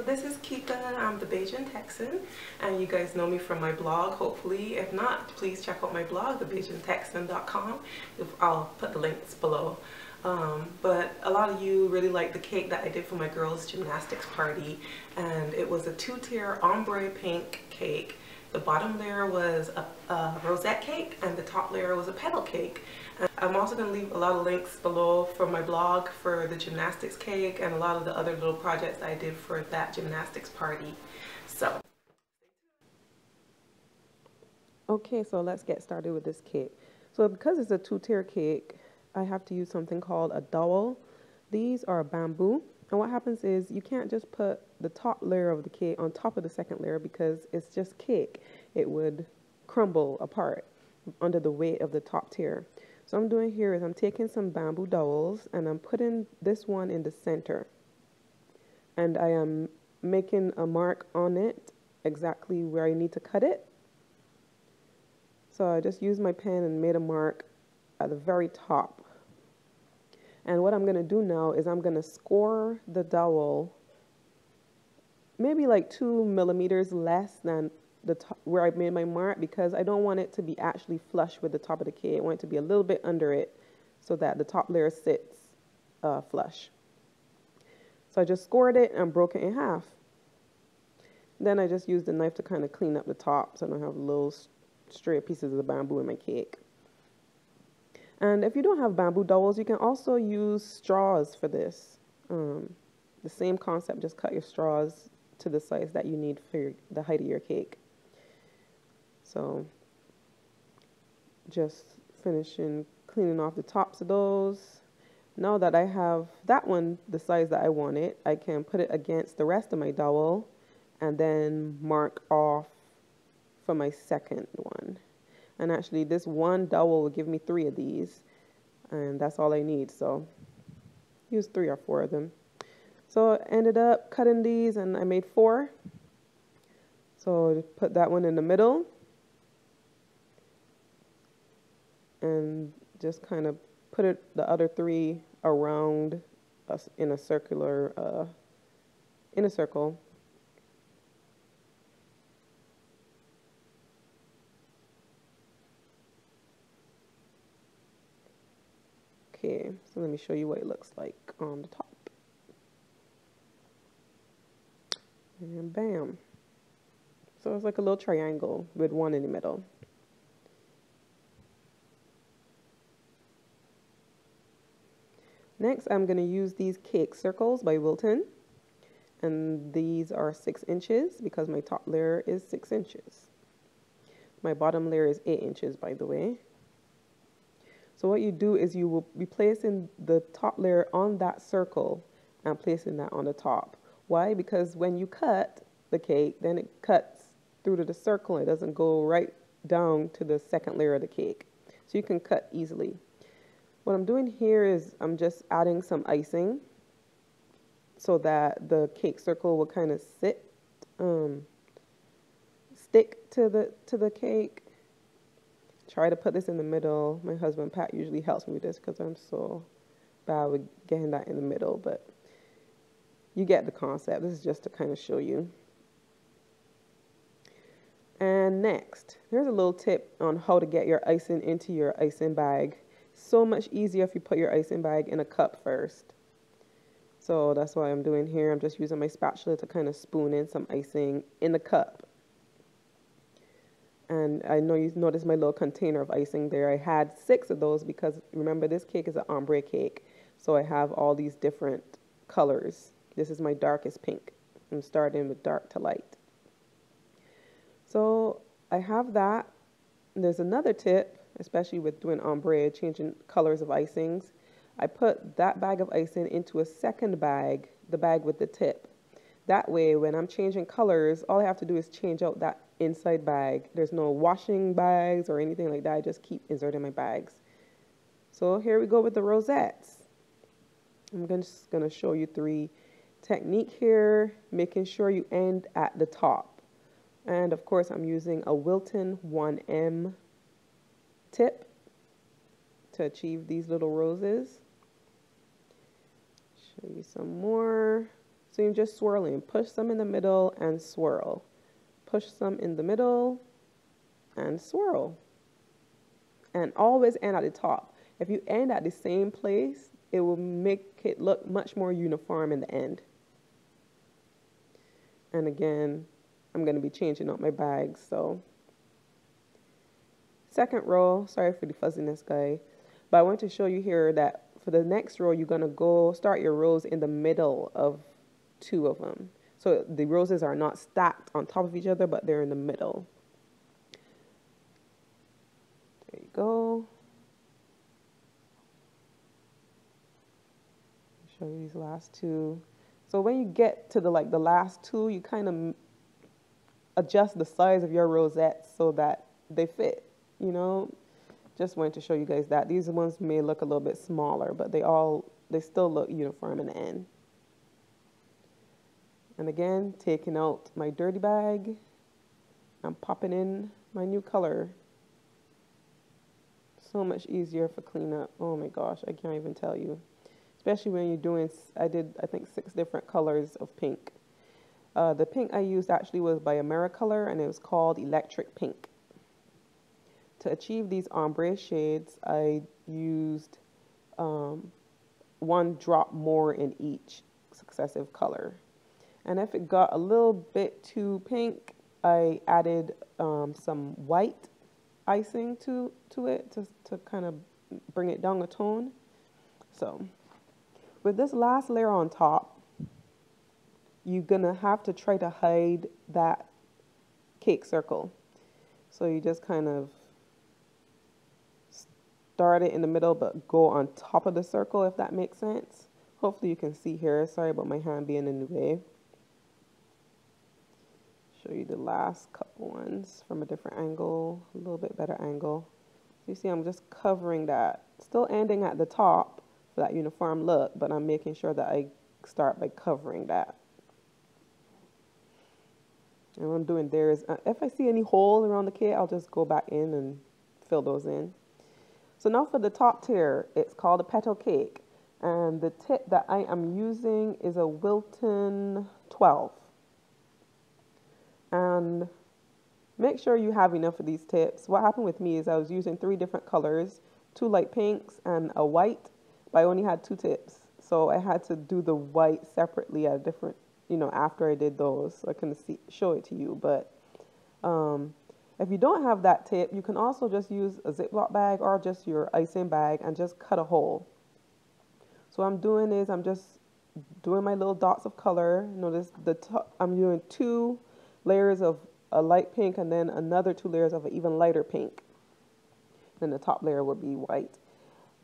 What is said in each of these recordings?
this is Kika. I'm the bajantexan, and you guys know me from my blog, hopefully. If not, please check out my blog, thebajantexan.com. I'll put the links below. But a lot of you really like the cake that I did for my girls' gymnastics party, and it was a two-tier ombre pink cake. The bottom layer was a rosette cake, and the top layer was a petal cake. And I'm also going to leave a lot of links below for my blog for the gymnastics cake and a lot of the other little projects I did for that gymnastics party. So, okay, so let's get started with this cake. So because it's a two-tier cake, I have to use something called a dowel. These are bamboo, and what happens is you can't just put the top layer of the cake on top of the second layer because it's just cake. It would crumble apart under the weight of the top tier. So what I'm doing here is I'm taking some bamboo dowels and I'm putting this one in the center, and I am making a mark on it exactly where I need to cut it. So I just used my pen and made a mark at the very top. And what I'm going to do now is I'm going to score the dowel maybe like 2 millimeters less than the top where I made my mark, because I don't want it to be actually flush with the top of the cake. I want it to be a little bit under it so that the top layer sits flush. So I just scored it and broke it in half. Then I just used the knife to kind of clean up the top so I don't have little stray pieces of the bamboo in my cake. And if you don't have bamboo dowels, you can also use straws for this. The same concept, just cut your straws to the size that you need for the height of your cake. So just finishing cleaning off the tops of those. Now that I have that one the size that I want it, I can put it against the rest of my dowel and then mark off for my second one. And actually this one dowel will give me 3 of these, and that's all I need, so use 3 or 4 of them. So I ended up cutting these and I made 4. So put that one in the middle and just kind of put the other 3 around us in a circular, in a circle. Okay, so let me show you what it looks like on the top. And bam. So it's like a little triangle with one in the middle. Next, I'm going to use these cake circles by Wilton. And these are 6 inches because my top layer is 6 inches. My bottom layer is 8 inches, by the way. So what you do is you will be placing the top layer on that circle and placing that on the top. Why? Because when you cut the cake, then it cuts through to the circle. It doesn't go right down to the second layer of the cake. So you can cut easily. What I'm doing here is I'm just adding some icing so that the cake circle will kind of stick to the cake. Try to put this in the middle. My husband Pat usually helps me with this because I'm so bad with getting that in the middle, but you get the concept. This is just to kind of show you. And next, there's a little tip on how to get your icing into your icing bag. So much easier if you put your icing bag in a cup first. So that's what I'm doing here. I'm just using my spatula to kind of spoon in some icing in the cup. And I know you noticed my little container of icing there. I had 6 of those because remember this cake is an ombre cake. So I have all these different colors. This is my darkest pink. I'm starting with dark to light. So I have that. There's another tip, especially with doing ombre, changing colors of icings. I put that bag of icing into a second bag, the bag with the tip. That way, when I'm changing colors, all I have to do is change out that inside bag. There's no washing bags or anything like that. I just keep inserting my bags. So here we go with the rosettes. I'm just going to show you 3 technique here, making sure you end at the top. And of course, I'm using a Wilton 1M tip to achieve these little roses. Show you some more. So you're just swirling. Push some in the middle and swirl. Push some in the middle and swirl. And always end at the top. If you end at the same place, it will make it look much more uniform in the end. And again, I'm going to be changing out my bags. So second row, sorry for the fuzziness, guy. But I want to show you here that for the next row, you're going to go start your rows in the middle of two of them. So the roses are not stacked on top of each other, but they're in the middle. There you go. Show you these last two. So when you get to the last two, you kind of adjust the size of your rosettes so that they fit, you know. Just wanted to show you guys that. These ones may look a little bit smaller, but they still look uniform in the end. And again, taking out my dirty bag, I'm popping in my new color. So much easier for cleanup. Oh my gosh, I can't even tell you. Especially when you're doing, I did, I think, 6 different colors of pink. The pink I used actually was by Americolor, and it was called Electric Pink. To achieve these ombre shades, I used 1 drop more in each successive color. And if it got a little bit too pink, I added some white icing to it to kind of bring it down a tone. So with this last layer on top, you're gonna have to try to hide that cake circle. So you just kind of start it in the middle, but go on top of the circle, if that makes sense. Hopefully you can see here. Sorry about my hand being in the way. Show you the last couple ones from a different angle, a little bit better angle. So you see I'm just covering that, still ending at the top for that uniform look, but I'm making sure that I start by covering that. And what I'm doing there is, if I see any holes around the cake, I'll just go back in and fill those in. So now for the top tier, it's called a petal cake. And the tip that I am using is a Wilton 12. And make sure you have enough of these tips. What happened with me is I was using 3 different colors, 2 light pinks and a white, but I only had 2 tips. So I had to do the white separately at a different, after I did those, so I can show it to you. But if you don't have that tip, you can also just use a Ziploc bag or just your icing bag and just cut a hole. So what I'm doing is I'm just doing my little dots of color. Notice I'm doing 2 layers of a light pink and then another 2 layers of an even lighter pink. Then the top layer would be white.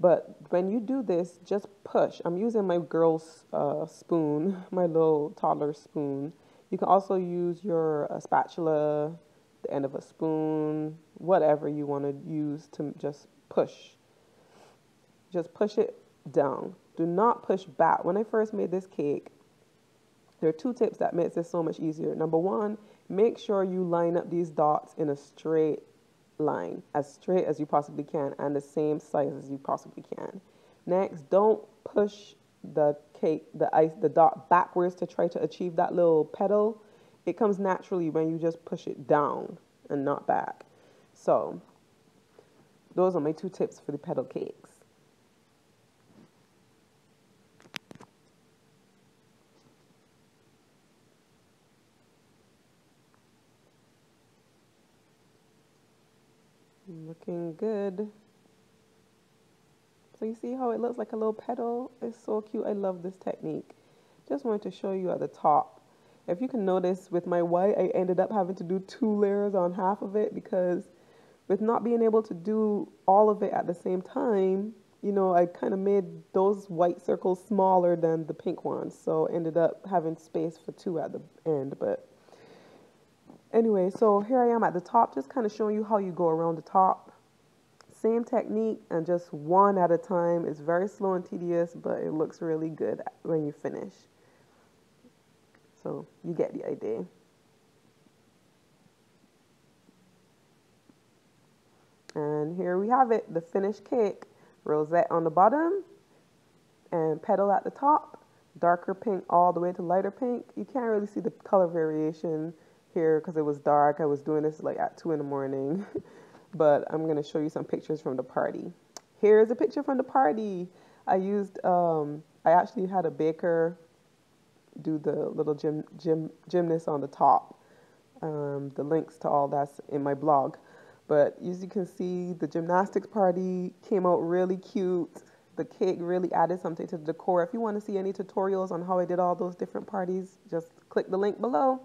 But when you do this, just push. I'm using my girl's spoon, my little toddler spoon. You can also use your spatula, the end of a spoon, whatever you want to use to just push. Just push it down. Do not push back. When I first made this cake, there are 2 tips that makes this so much easier. Number 1, make sure you line up these dots in a straight line, as straight as you possibly can, and the same size as you possibly can. Next, don't push the cake, the dot backwards to try to achieve that little petal. It comes naturally when you just push it down and not back. So those are my 2 tips for the petal cakes. Looking good. So you see how it looks like a little petal? It's so cute. I love this technique. Just wanted to show you at the top. If you can notice with my white, I ended up having to do 2 layers on half of it because with not being able to do all of it at the same time, I kind of made those white circles smaller than the pink ones. So ended up having space for 2 at the end. But anyway, so here I am at the top, just kind of showing you how you go around the top. Same technique and just 1 at a time. It's very slow and tedious, but it looks really good when you finish. So you get the idea. And here we have it, the finished cake. Rosette on the bottom and petal at the top. darker pink all the way to lighter pink. You can't really see the color variation here because it was dark. I was doing this like at 2 in the morning. But I'm going to show you some pictures from the party. Here's a picture from the party. I actually had a baker do the little gymnast on the top. The links to all that's in my blog. But as you can see, the gymnastics party came out really cute. The cake really added something to the decor. If you want to see any tutorials on how I did all those different parties, just click the link below.